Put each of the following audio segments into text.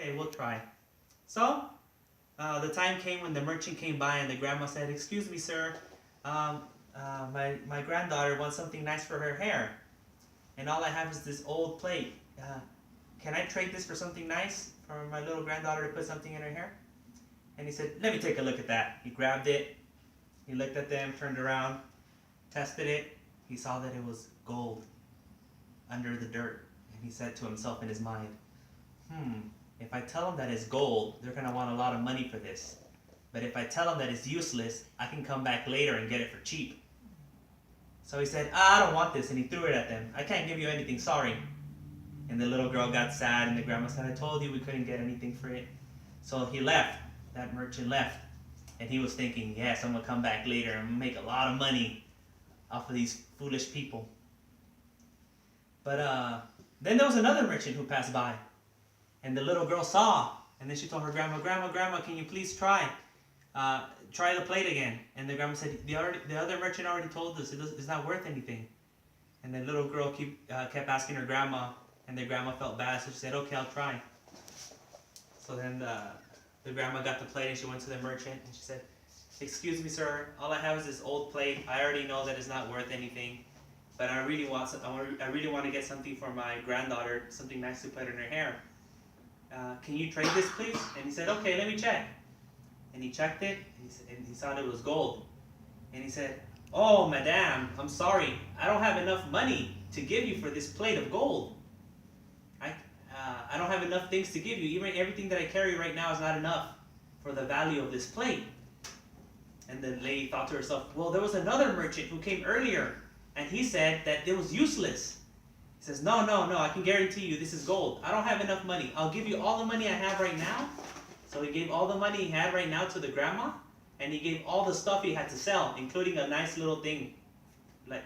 Okay, we'll try. So, the time came when the merchant came by and the grandma said, "Excuse me, sir, my granddaughter wants something nice for her hair, and all I have is this old plate. Can I trade this for something nice for my little granddaughter to put something in her hair?" And he said, "Let me take a look at that." He grabbed it, he looked at them, turned around, tested it. He saw that it was gold under the dirt, and he said to himself in his mind, if I tell them that it's gold, they're going to want a lot of money for this. But if I tell them that it's useless, I can come back later and get it for cheap. So he said, I don't want this, and he threw it at them. "I can't give you anything, sorry." And the little girl got sad, and the grandma said, "I told you we couldn't get anything for it." So he left. That merchant left. And he was thinking, yes, I'm going to come back later and make a lot of money off of these foolish people. But then there was another merchant who passed by. And the little girl saw, and then she told her grandma, "Grandma, can you please try the plate again?" And the grandma said, the other merchant already told us it's not worth anything." And the little girl kept asking her grandma, and the grandma felt bad, so she said, "Okay, I'll try." So then the grandma got the plate, and she went to the merchant, and she said, "Excuse me, sir, all I have is this old plate. I already know that it's not worth anything, but I really want to get something for my granddaughter, something nice to put in her hair. Can you trade this, please?" And he said, "Okay, let me check." And he checked it, and he saw that it was gold. And he said, "Oh, madame, I'm sorry. I don't have enough money to give you for this plate of gold. I don't have enough things to give you. Even everything that I carry right now is not enough for the value of this plate." And the lady thought to herself, well, there was another merchant who came earlier, and he said that it was useless. He says, no, I can guarantee you this is gold. I don't have enough money. I'll give you all the money I have right now. So he gave all the money he had right now to the grandma, and he gave all the stuff he had to sell, including a nice little thing like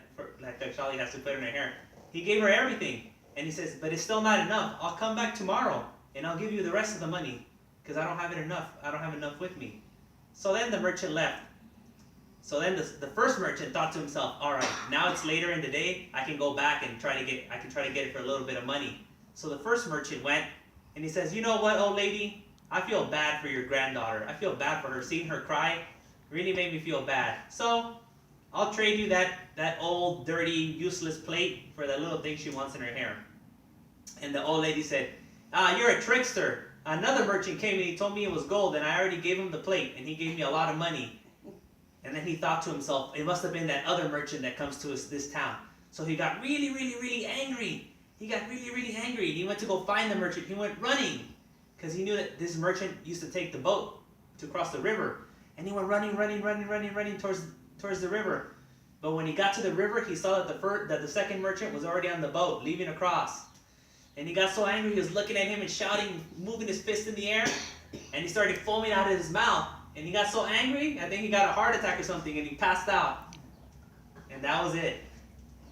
Charlie has to put in her hair. He gave her everything, and he says, "But it's still not enough. I'll come back tomorrow, and I'll give you the rest of the money, because I don't have it enough. I don't have enough with me." So then the merchant left. So then the first merchant thought to himself, all right, now it's later in the day, I can go back and try to get it for a little bit of money. So the first merchant went, and he says, "You know what, old lady? I feel bad for your granddaughter. I feel bad for her. Seeing her cry really made me feel bad. So I'll trade you that old, dirty, useless plate for that little thing she wants in her hair." And the old lady said, "You're a trickster. Another merchant came and he told me it was gold, and I already gave him the plate, and he gave me a lot of money." And then he thought to himself, it must have been that other merchant that comes to this town. So he got really, really, really angry. He got really, really angry, and he went to go find the merchant. He went running, because he knew that this merchant used to take the boat to cross the river. And he went running towards the river. But when he got to the river, he saw that the second merchant was already on the boat, leaving across. And he got so angry, he was looking at him and shouting, moving his fist in the air, and he started foaming out of his mouth. And he got so angry, I think he got a heart attack or something, and he passed out. And that was it.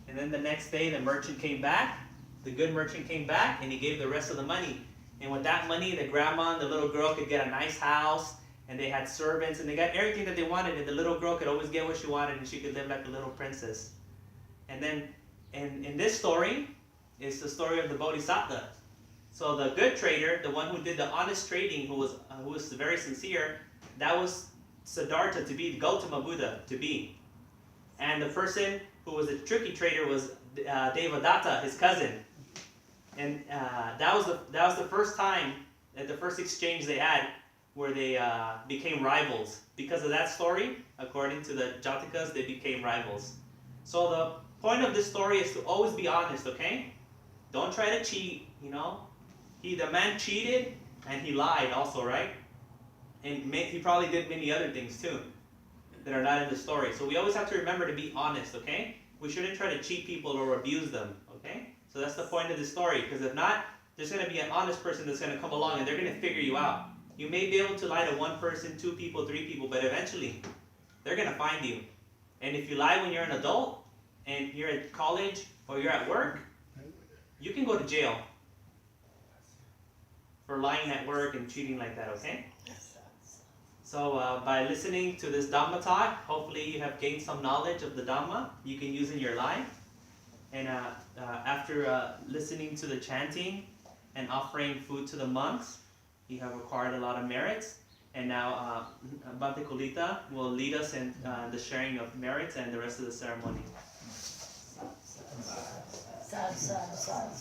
And then the next day, the merchant came back, the good merchant came back, and he gave the rest of the money. And with that money, the grandma and the little girl could get a nice house, and they had servants, and they got everything that they wanted, and the little girl could always get what she wanted, and she could live like a little princess. And then, in this story, is the story of the Bodhisattva. So the good trader, the one who did the honest trading, who was very sincere, that was Siddhartha to be, Gautama Buddha to be. And the person who was a tricky trader was Devadatta, his cousin. And that was the first time, at the first exchange they had, where they became rivals. Because of that story, according to the Jatakas, they became rivals. So the point of this story is to always be honest, okay? Don't try to cheat, The man cheated, and he lied also, right? And he probably did many other things too that are not in the story. So we always have to remember to be honest, okay? We shouldn't try to cheat people or abuse them, okay? So that's the point of the story, because if not, there's going to be an honest person that's going to come along and they're going to figure you out. You may be able to lie to one person, 2 people, 3 people, but eventually they're going to find you. And if you lie when you're an adult and you're at college or you're at work, you can go to jail for lying at work and cheating like that, okay? So by listening to this Dhamma talk, hopefully you have gained some knowledge of the Dhamma you can use in your life. And after listening to the chanting and offering food to the monks, You have acquired a lot of merits, and now Bante Kolita will lead us in the sharing of merits and the rest of the ceremony. Sad.